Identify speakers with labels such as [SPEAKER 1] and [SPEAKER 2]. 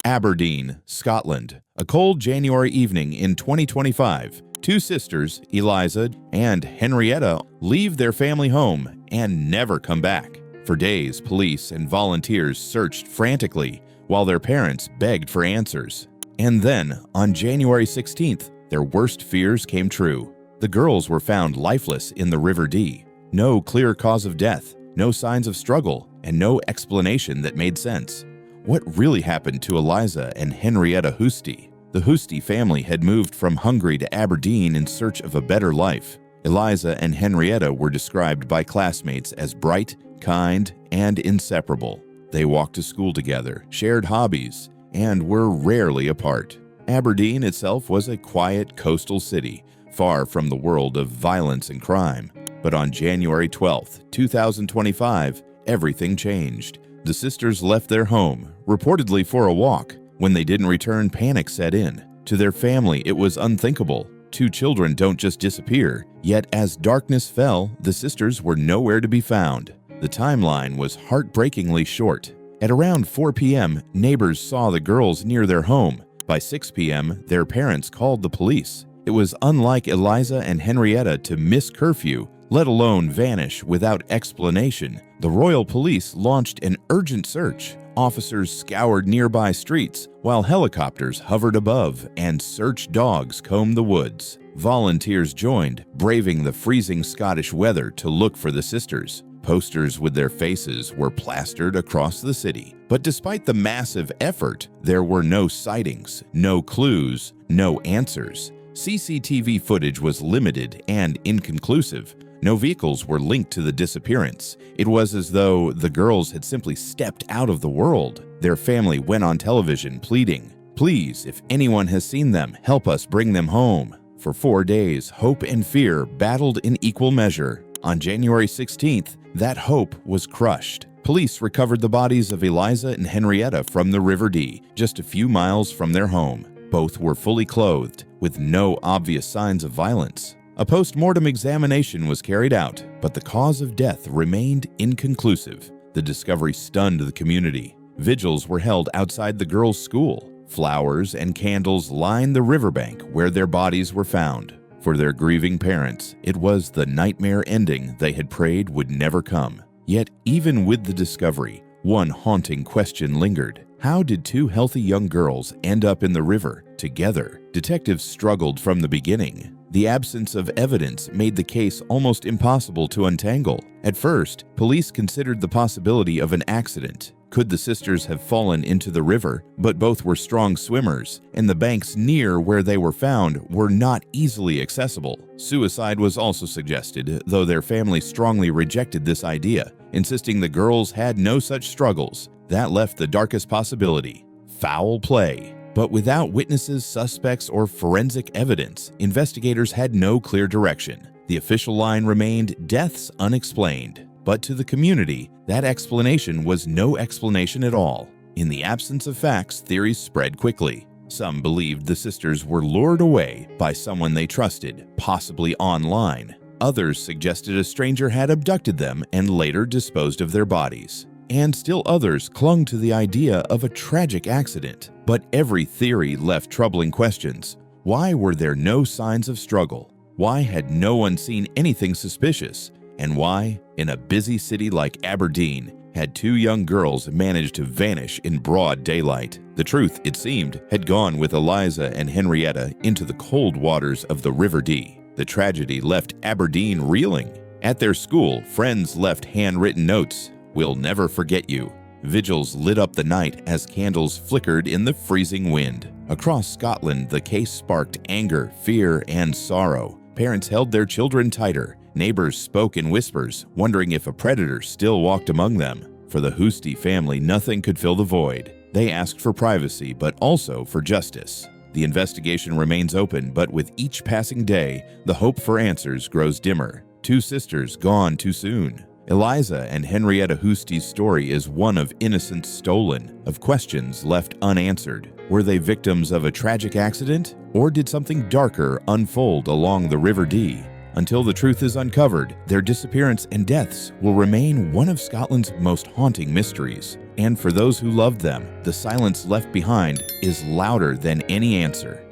[SPEAKER 1] Aberdeen, Scotland. A cold January evening in 2025, two sisters, Eliza and Henrietta, leave their family home and never come back. For days, police and volunteers searched frantically while their parents begged for answers. And then, on January 16th, their worst fears came true. The girls were found lifeless in the River Dee. No clear cause of death, no signs of struggle, and no explanation that made sense. What really happened to Eliza and Henrietta Huszti? The Huszti family had moved from Hungary to Aberdeen in search of a better life. Eliza and Henrietta were described by classmates as bright, kind, and inseparable. They walked to school together, shared hobbies, and were rarely apart. Aberdeen itself was a quiet coastal city, far from the world of violence and crime. But on January 12, 2025, everything changed. The sisters left their home, reportedly for a walk. When they didn't return, panic set in. To their family, it was unthinkable. Two children don't just disappear. Yet as darkness fell, the sisters were nowhere to be found. The timeline was heartbreakingly short. At around 4 p.m., neighbors saw the girls near their home. By 6 p.m., their parents called the police. It was unlike Eliza and Henrietta to miss curfew, let alone vanish without explanation. The Royal Police launched an urgent search. Officers scoured nearby streets, while helicopters hovered above and search dogs combed the woods. Volunteers joined, braving the freezing Scottish weather to look for the sisters. Posters with their faces were plastered across the city. But despite the massive effort, there were no sightings, no clues, no answers. CCTV footage was limited and inconclusive. No vehicles were linked to the disappearance. It was as though the girls had simply stepped out of the world. Their family went on television pleading, "Please, if anyone has seen them, help us bring them home." For 4 days, hope and fear battled in equal measure. On January 16th, that hope was crushed. Police recovered the bodies of Eliza and Henrietta from the River Dee, just a few miles from their home. Both were fully clothed, with no obvious signs of violence. A post-mortem examination was carried out, but the cause of death remained inconclusive. The discovery stunned the community. Vigils were held outside the girls' school. Flowers and candles lined the riverbank where their bodies were found. For their grieving parents, it was the nightmare ending they had prayed would never come. Yet, even with the discovery, one haunting question lingered. How did two healthy young girls end up in the river together? Detectives struggled from the beginning. The absence of evidence made the case almost impossible to untangle. At first, police considered the possibility of an accident. Could the sisters have fallen into the river? But both were strong swimmers, and the banks near where they were found were not easily accessible. Suicide was also suggested, though their family strongly rejected this idea, insisting the girls had no such struggles. That left the darkest possibility: foul play. But without witnesses, suspects, or forensic evidence, investigators had no clear direction. The official line remained deaths unexplained. But to the community, that explanation was no explanation at all. In the absence of facts, theories spread quickly. Some believed the sisters were lured away by someone they trusted, possibly online. Others suggested a stranger had abducted them and later disposed of their bodies. And still others clung to the idea of a tragic accident. But every theory left troubling questions. Why were there no signs of struggle? Why had no one seen anything suspicious? And why, in a busy city like Aberdeen, had two young girls managed to vanish in broad daylight? The truth, it seemed, had gone with Eliza and Henrietta into the cold waters of the River Dee. The tragedy left Aberdeen reeling. At their school, friends left handwritten notes. "We'll never forget you." Vigils lit up the night as candles flickered in the freezing wind. Across Scotland, the case sparked anger, fear, and sorrow. Parents held their children tighter. Neighbors spoke in whispers, wondering if a predator still walked among them. For the Huszti family, nothing could fill the void. They asked for privacy, but also for justice. The investigation remains open, but with each passing day, the hope for answers grows dimmer. Two sisters gone too soon. Eliza and Henrietta Huszti's story is one of innocence stolen, of questions left unanswered. Were they victims of a tragic accident? Or did something darker unfold along the River Dee? Until the truth is uncovered, their disappearance and deaths will remain one of Scotland's most haunting mysteries. And for those who loved them, the silence left behind is louder than any answer.